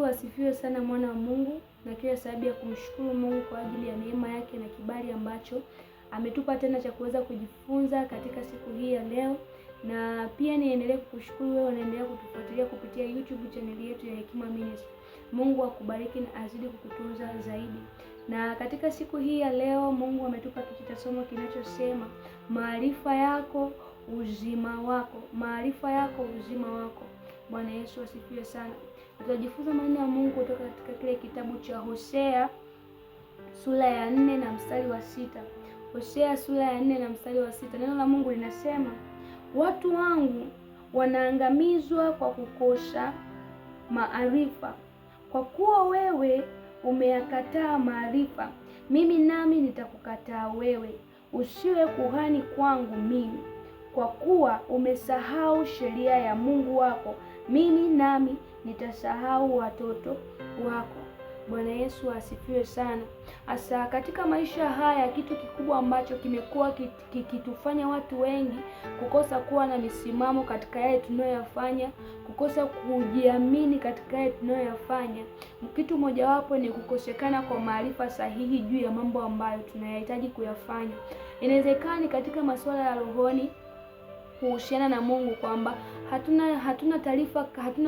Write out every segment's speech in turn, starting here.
asifiwe sana mwana wa Mungu, na kila sababu ya kumshukuru Mungu kwa ajili ya neema yake na kibali ambacho ametupa tena cha kuweza kujifunza katika siku hii ya leo. Na pia niendelee kukushukuru wewe unaendelea kutufuatilia kupitia YouTube channel yetu ya Hekima Ministry. Mungu akubariki na azidi kukutunza zaidi. Na katika siku hii ya leo Mungu ametupa kichwa kinachosema maarifa yako uzima wako. Maarifa yako uzima wako. Bwana Yesu asifiwe sana. Tutajifunza maneno ya Mungu kutoka katika kile kitabu cha Hosea sura ya 4 na mstari wa 6. Hosea sura ya 4 na mstari wa 6. Neno la Mungu linasema, watu wangu wanaangamizwa kwa kukosa maarifa. Kwa kuwa wewe umeyakataa maarifa, mimi nami nitakukataa wewe, usiwe kuhani kwangu mimi. Kwa kuwa umesahau sheria ya Mungu wako, mimi nami nitasahau watoto wako. Bwana Yesu asifiwe sana. Asa katika maisha haya kitu kikubwa ambacho kimekuwa kikitufanya watu wengi kukosa kuwa na misimamo katika yale tunayoyafanya, kukosa kujiamini katika yale tunayoyafanya, kitu mojawapo ni kukosekana kwa maarifa sahihi juu ya mambo ambayo tunayahitaji kuyafanya. Inawezekana katika masuala ya rohoni kuhusiana na Mungu kwamba hatuna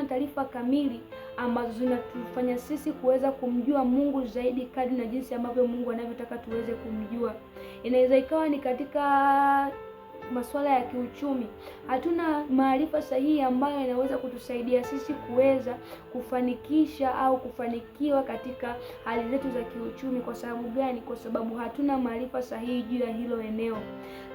taarifa kamili ambazo zinatufanya sisi kuweza kumjua Mungu zaidi kadri na jinsi ambavyo Mungu anavyotaka tuweze kumjua. Inaweza ikawa ni katika masuala ya kiuchumi, hatuna maarifa sahihi ambayo yanaweza kutusaidia sisi kuweza kufanikisha au kufanikiwa katika hali zetu za kiuchumi. Kwa sababu gani? Kwa sababu hatuna maarifa sahihi juu ya hilo eneo.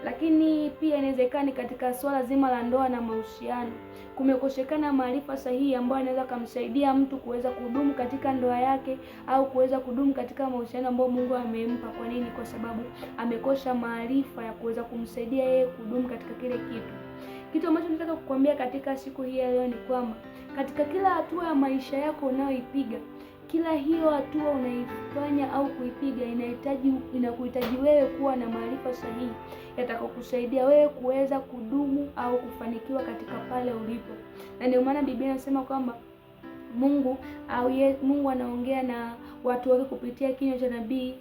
Lakini pia inawezekana katika swala zima la ndoa na mahusiano, kumekosekana maarifa sahihi ambayo yanaweza kumsaidia mtu kuweza kudumu katika ndoa yake au kuweza kudumu katika mahusiano ambayo Mungu amempa. Kwa nini? Kwa sababu amekosa maarifa ya kuweza kumsaidia yeye kudumu katika kile kitu. Kitu ambacho nataka kukwambia katika siku hii ya leo ni kwamba katika kila hatua ya maisha yako unayoipiga, kila hiyo hatua unaifanya au kuipiga inakuhitaji wewe kuwa na maarifa sahihi yatakayokusaidia wewe kuweza kudumu au kufanikiwa katika pale ulipo. Na ndio maana Biblia inasema kwamba Mungu anaongea na watu wake kupitia kinywa cha nabii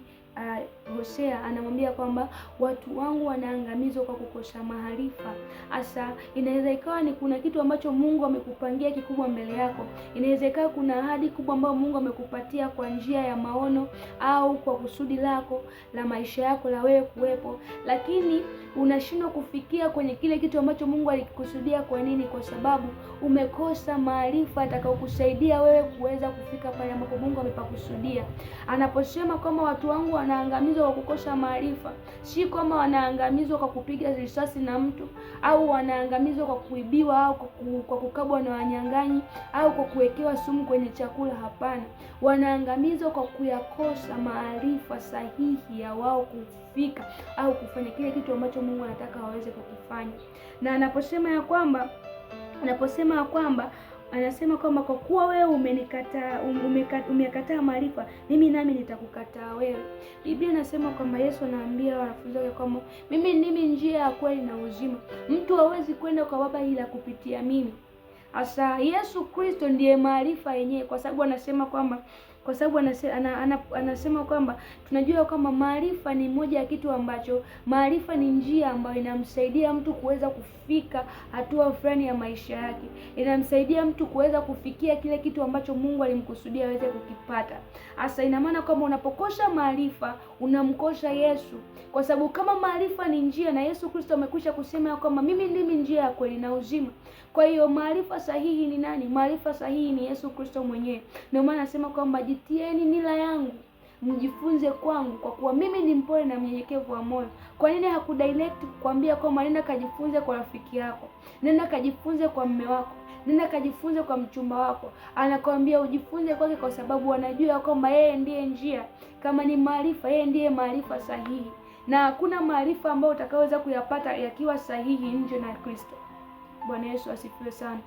Hosea, anamwambia kwamba watu wangu wanaangamizwa kwa kukosa maarifa. Asa inaweza ikawa ni kuna kitu ambacho Mungu amekupangia kikubwa mbele yako. Inaweza ikawa kuna ahadi kubwa ambayo Mungu amekupatia kwa njia ya maono au kwa kusudi lako la maisha yako la wewe kuwepo, lakini unashindwa kufikia kwenye kile kitu ambacho Mungu alikikusudia. Kwa nini? Kwa sababu umekosa maarifa atakayokusaidia wewe kuweza kufika pale ambapo Mungu amepakusudia. Anaposema kwamba watu wangu wanaangamizwa kwa kukosa maarifa, si kwamba wanaangamizwa kwa kupiga risasi na mtu, au wanaangamizwa kwa kuibiwa, au kwa kukabwa na wanyang'anyi, au kwa kuwekewa sumu kwenye chakula. Hapana, wanaangamizwa kwa kuyakosa maarifa sahihi ya wao kufika au kufanya kile kitu ambacho Mungu anataka waweze kukifanya. Na anaposema kwamba kwa kuwa wewe umekataa maarifa, mimi nami nitakukataa wewe. Biblia inasema kwamba Yesu anaambia wanafunzi wake kwamba mimi ndimi njia ya kweli na uzima, mtu hawezi kwenda kwa Baba ila kupitia mimi. Asa Yesu Kristo ndiye maarifa yenyewe, kwa sababu anasema kwamba tunajua kwamba maarifa ni moja ya kitu ambacho, maarifa ni njia ambayo inamsaidia mtu kuweza kufika hatua fulani ya maisha yake. Inamsaidia mtu kuweza kufikia kile kitu ambacho Mungu alimkusudia aweze kukipata. Asa ina maana kwamba unapokosa maarifa unamkosa Yesu, kwa sababu kama maarifa ni njia, na Yesu Kristo amekwisha kusema kwamba mimi ndimi njia ya kweli na uzima. Kwa hiyo maarifa sahihi ni nani? Maarifa sahihi ni Yesu Kristo mwenyewe. Ndio maana nasema kwamba jitieni nila yangu mjifunze kwangu, kwa kuwa mimi ni mpole na mnyenyekevu wa moyo. Kwa nini hakudirect kukwambia kwamba nenda kajifunze kwa rafiki yako, nenda kajifunze kwa mume wako, nenda kajifunze kwa mchumba wako? Anakwambia ujifunze kwake kwa sababu anajua kwamba yeye ndiye njia. Kama ni maarifa, yeye ndiye maarifa sahihi, na hakuna maarifa ambayo utakayoweza kuyapata yakiwa sahihi nje na Kristo. Bwana Yesu asifiwe sana.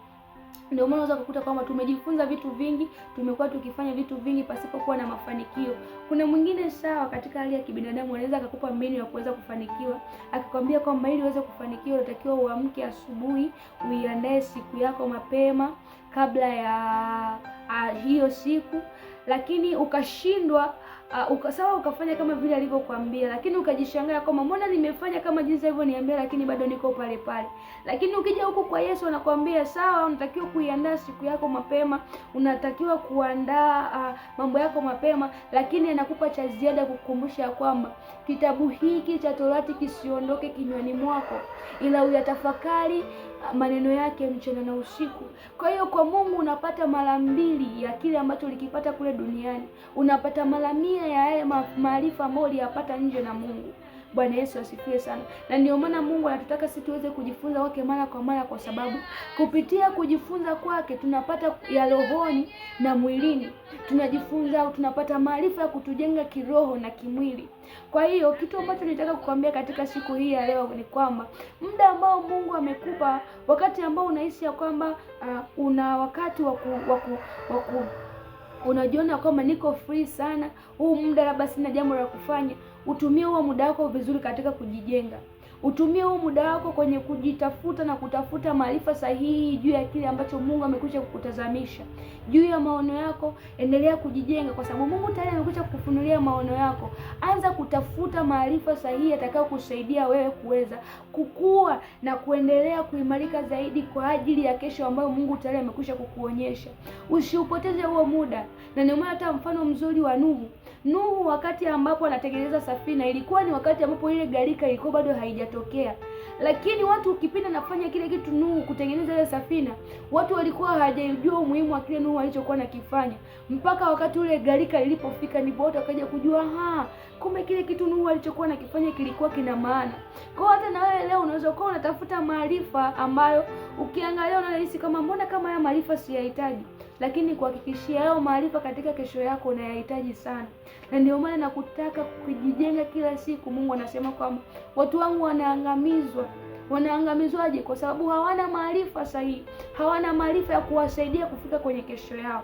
Ndio maana unaweza kukuta kwamba tumejifunza vitu vingi, tumekuwa tukifanya vitu vingi pasipokuwa na mafanikio. Kuna mwingine sawa katika hali ya kibinadamu anaweza akakupa mbinu ya kuweza kufanikiwa, akikwambia kwamba ili uweze kufanikiwa unatakiwa uamke asubuhi, uiandae siku yako mapema kabla ya hiyo siku, lakini ukashindwa sawa ukafanya kama vile alivyokuambia, lakini ukajishangaa kwamba mbona nimefanya kama jinsi alivyoniambia, lakini bado niko pale pale. Lakini ukija huko kwa Yesu anakuambia sawa, unatakiwa kuiandaa siku yako mapema, unatakiwa kuandaa mambo yako mapema, lakini anakupa cha ziada kukukumbusha kwamba kitabu hiki cha Torati kisiondoke kinywani mwako, ila uyatafakari maneno yake mchana na usiku. Kwa hiyo kwa Mungu unapata mara mbili ya kile ambacho ulikipata kule duniani, unapata mara 100 ya yale maarifa ambayo uliyapata nje na Mungu. Bwana Yesu asifiwe sana. Na ndio maana Mungu anatutaka sisi tuweze kujifunza kwake mara kwa mara, kwa sababu kupitia kujifunza kwake tunapata ya rohoni na mwilini. Tunajifunza, tunapata maarifa ya kutujenga kiroho na kimwili. Kwa hiyo kitu ambacho nitaka kukwambia katika siku hii ya leo ni kwamba muda ambao Mungu amekupa, wakati ambao unahisi ya kwamba una wakati unajiona kwamba niko free sana, huu muda labda sina jambo la kufanya, utumie huo muda wako vizuri katika kujijenga. Utumie huu muda wako kwenye kujitafuta na kutafuta maarifa sahihi juu ya kile ambacho Mungu amekwisha kukutazamisha. Juu ya maono yako, endelea kujijenga, kwa sababu Mungu tayari amekwisha kukufunulia maono yako. Anza kutafuta maarifa sahihi yatakayo kusaidia wewe kuweza kukua na kuendelea kuimarika zaidi kwa ajili ya kesho ambayo Mungu tayari amekwisha kukuonyesha. Usiupoteze huo muda. Na ndio maana hata mfano mzuri wa Nuhu wakati ambapo anatengeneza safina, ilikuwa ni wakati ambapo ile gharika ilikuwa bado haijatokea. Lakini watu ukipenda nafanya kile kitu Nuhu kutengeneza ile safina, watu walikuwa hawajajua umuhimu wa kile Nuhu alichokuwa nakifanya, mpaka wakati ule gharika ilipofika ndipo watu wakaja kujua kumbe kile kitu Nuhu alichokuwa nakifanya kilikuwa kina maana. Kwa hata na wewe leo unaweza kuwa unatafuta maarifa ambayo ukiangalia unahisi kama mbona kama haya maarifa siyahitaji, lakini kuhakikishia hayo maarifa katika kesho yako unayahitaji sana. Na ndio maana nakutaka kujijenga kila siku. Mungu anasema kwamba watu wangu wanaangamizwa. Wanaangamizwaje? Kwa sababu hawana maarifa sahihi, hawana maarifa ya kuwasaidia kufika kwenye kesho yao.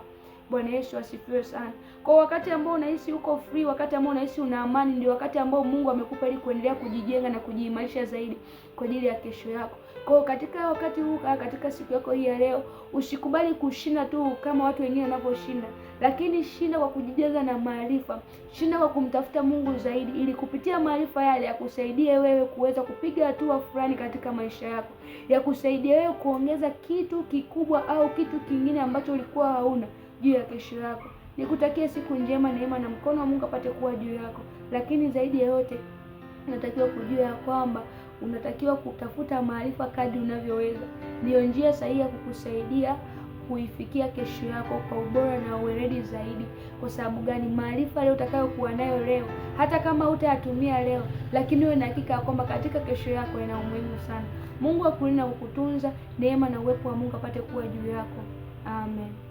Bwana Yesu asifiwe sana. Kwa wakati ambao unahisi uko free, wakati ambao unahisi una amani, ndio wakati ambao Mungu amekupa ili kuendelea kujijenga na kujiimarisha zaidi kwa ajili ya kesho yako. Kwa katika wakati huu, katika siku yako hii ya leo, usikubali kushinda tu kama watu wengine wanavyoshinda, lakini shinda kwa kujijenga na maarifa. Shinda kwa kumtafuta Mungu zaidi, ili kupitia maarifa yale ya kusaidia wewe kuweza kupiga hatua fulani katika maisha yako, ya kusaidia wewe kuongeza kitu kikubwa au kitu kingine ambacho ulikuwa hauna juu ya kesho yako. Nikutakia siku njema, neema na mkono wa Mungu apate kuwa juu yako. Lakini zaidi ya yote, unatakiwa kujua ya kwamba unatakiwa kutafuta maarifa kadri unavyoweza. Ndio njia sahihi ya kukusaidia kuifikia kesho yako kwa ubora na uweledi zaidi. Kwa sababu gani? Maarifa leo utakayokuwa nayo leo, hata kama utayatumia leo, lakini uwe na hakika kwamba katika kesho yako ina umuhimu sana. Mungu akulinda na kukutunza, neema na uwepo wa Mungu apate kuwa juu yako. Amen.